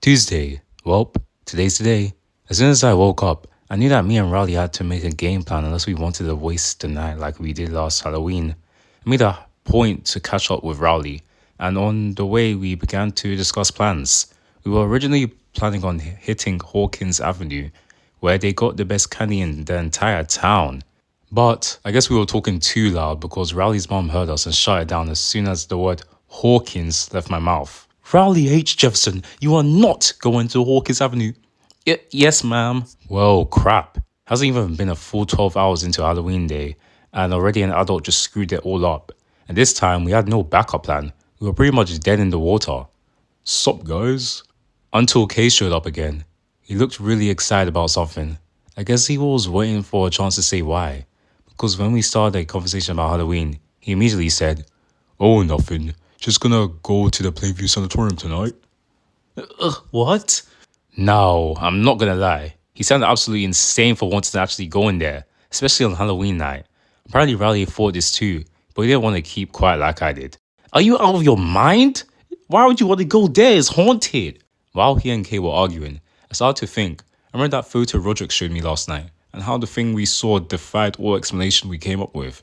Tuesday. Well, today's the day. As soon as I woke up, I knew that me and Riley had to make a game plan unless we wanted to waste the night like we did last Halloween. I made a point to catch up with Rowley, and on the way we began to discuss plans. We were originally planning on hitting Hawkins Avenue, where they got the best candy in the entire town. But I guess we were talking too loud because Rowley's mom heard us and shut it down as soon as the word Hawkins left my mouth. Rowley H. Jefferson, you are not going to Hawkins Avenue. Yes, ma'am. Well, crap. Hasn't even been a full 12 hours into Halloween day, and already an adult just screwed it all up. And this time, we had no backup plan. We were pretty much dead in the water. Sup, guys? Until Kay showed up again. He looked really excited about something. I guess he was waiting for a chance to say why. Because when we started a conversation about Halloween, he immediately said, "Oh, nothing. Just gonna go to the Plainview sanatorium tonight." What? No, I'm not gonna lie. He sounded absolutely insane for wanting to actually go in there, especially on Halloween night. Apparently Riley thought this too, but he didn't want to keep quiet like I did. Are you out of your mind? Why would you want to go there? It's haunted. While he and Kay were arguing, I started to think. I remember that photo Rodrick showed me last night, and how the thing we saw defied all explanation we came up with.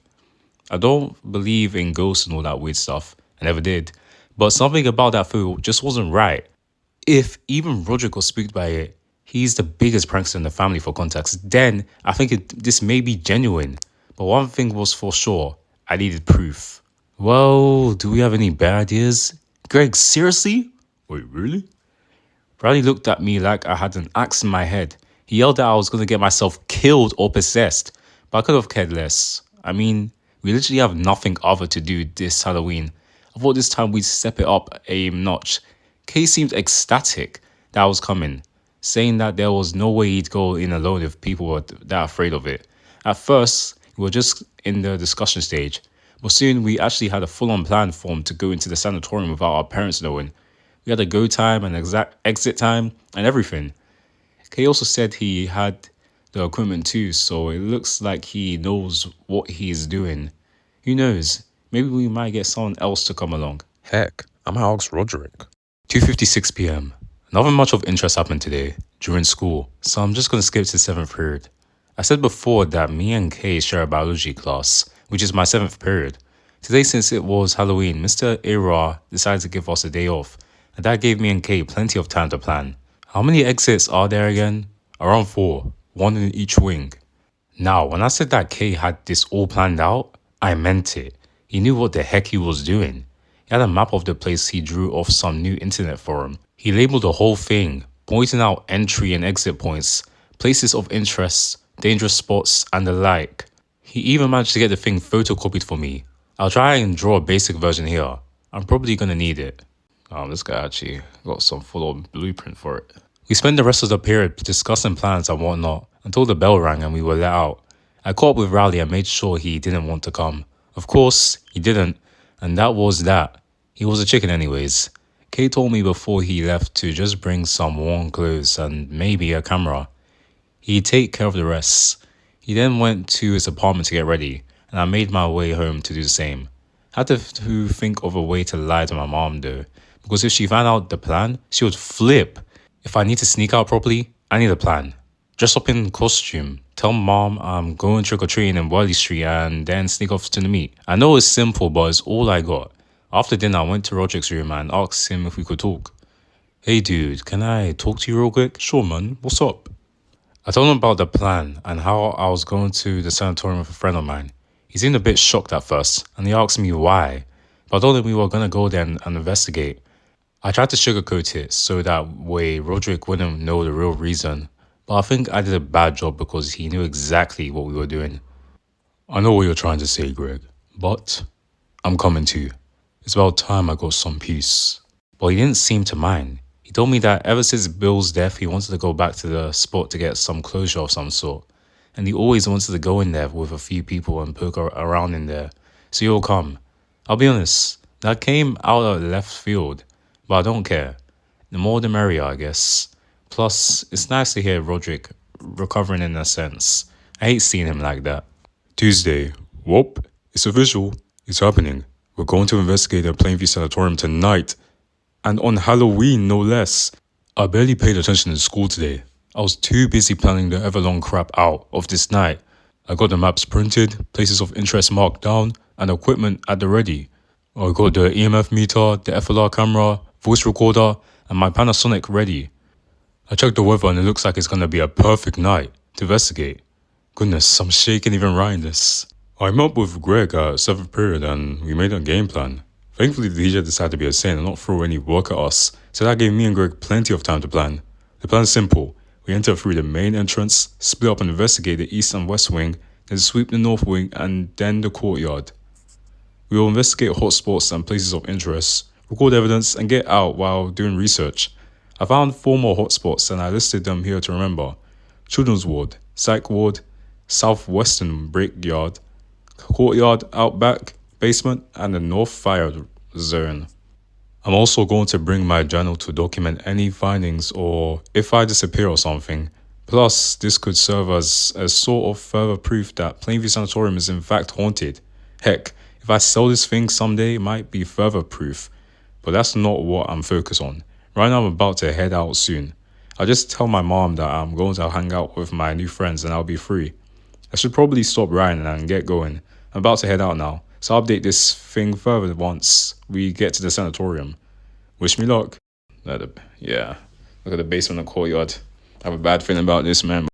I don't believe in ghosts and all that weird stuff. I never did. But something about that photo just wasn't right. If even Rodrick was spooked by it, he's the biggest prankster in the family for context, then I think this may be genuine. But one thing was for sure, I needed proof. Well, do we have any bad ideas? Greg, seriously? Wait, really? Bradley looked at me like I had an axe in my head. He yelled that I was going to get myself killed or possessed, but I could have cared less. I mean, we literally have nothing other to do this Halloween. I thought this time we'd step it up a notch. Kay seemed ecstatic that I was coming, saying that there was no way he'd go in alone if people were that afraid of it. At first, we were just in the discussion stage, but soon we actually had a full-on plan formed to go into the sanatorium without our parents knowing. We had a go time and exact exit time and everything. Kay also said he had the equipment too, so it looks like he knows what he's doing. Who knows? Maybe we might get someone else to come along. Heck, I might ask Rodrick. 2:56 p.m. Nothing much of interest happened today during school, so I'm just going to skip to 7th period. I said before that me and Kay share a biology class, which is my 7th period. Today, since it was Halloween, Mr. Ara decided to give us a day off, and that gave me and Kay plenty of time to plan. How many exits are there again? Around 4, one in each wing. Now, when I said that Kay had this all planned out, I meant it. He knew what the heck he was doing. He had a map of the place he drew off some new internet forum. He labeled the whole thing, pointing out entry and exit points, places of interest, dangerous spots, and the like. He even managed to get the thing photocopied for me. I'll try and draw a basic version here. I'm probably gonna need it. This guy actually got some full-on blueprint for it. We spent the rest of the period discussing plans and whatnot until the bell rang and we were let out. I caught up with Rowley and made sure he didn't want to come. Of course, he didn't, and that was that. He was a chicken anyways. Kay told me before he left to just bring some warm clothes and maybe a camera. He'd take care of the rest. He then went to his apartment to get ready, and I made my way home to do the same. I had to think of a way to lie to my mom though, because if she found out the plan, she would flip. If I need to sneak out properly, I need a plan. Dress up in costume, tell mom I'm going trick-or-treating in Worley Street and then sneak off to the meet. I know it's simple, but it's all I got. After dinner, I went to Rodrick's room and asked him if we could talk. "Hey dude, can I talk to you real quick?" "Sure man, what's up?" I told him about the plan and how I was going to the sanatorium with a friend of mine. He seemed a bit shocked at first and he asked me why, but I told him we were going to go there and investigate. I tried to sugarcoat it so that way Rodrick wouldn't know the real reason, but I think I did a bad job because he knew exactly what we were doing. "I know what you're trying to say, Greg, but I'm coming too. It's about time I got some peace." But he didn't seem to mind. He told me that ever since Bill's death, he wanted to go back to the spot to get some closure of some sort. And he always wanted to go in there with a few people and poke around in there. So he'll come. I'll be honest, that came out of left field, but I don't care. The more the merrier, I guess. Plus, it's nice to hear Rodrick recovering in a sense. I hate seeing him like that. Tuesday. Whoop. It's official. It's happening. We're going to investigate the Plainview sanatorium tonight. And on Halloween, no less. I barely paid attention in school today. I was too busy planning the ever-long crap out of this night. I got the maps printed, places of interest marked down, and equipment at the ready. I got the EMF meter, the FLR camera, voice recorder, and my Panasonic ready. I checked the weather and it looks like it's gonna be a perfect night to investigate. Goodness, I'm shaking even writing this. I met up with Greg at 7th period and we made a game plan. Thankfully the teacher decided to be a saint and not throw any work at us, so that gave me and Greg plenty of time to plan. The plan's simple. We enter through the main entrance, split up and investigate the east and west wing, then sweep the north wing and then the courtyard. We will investigate hotspots and places of interest, record evidence and get out while doing research. I found 4 more hotspots and I listed them here to remember. Children's Ward, Psych Ward, Southwestern Brickyard, Courtyard, Outback, Basement, and the North Fire Zone. I'm also going to bring my journal to document any findings or if I disappear or something. Plus, this could serve as a sort of further proof that Plainview Sanatorium is in fact haunted. Heck, if I sell this thing someday, it might be further proof. But that's not what I'm focused on. Right now I'm about to head out soon. I'll just tell my mom that I'm going to hang out with my new friends and I'll be free. I should probably stop writing and get going. I'm about to head out now, so I'll update this thing further once we get to the sanatorium. Wish me luck. Yeah, look at the basement and courtyard. I have a bad feeling about this, man.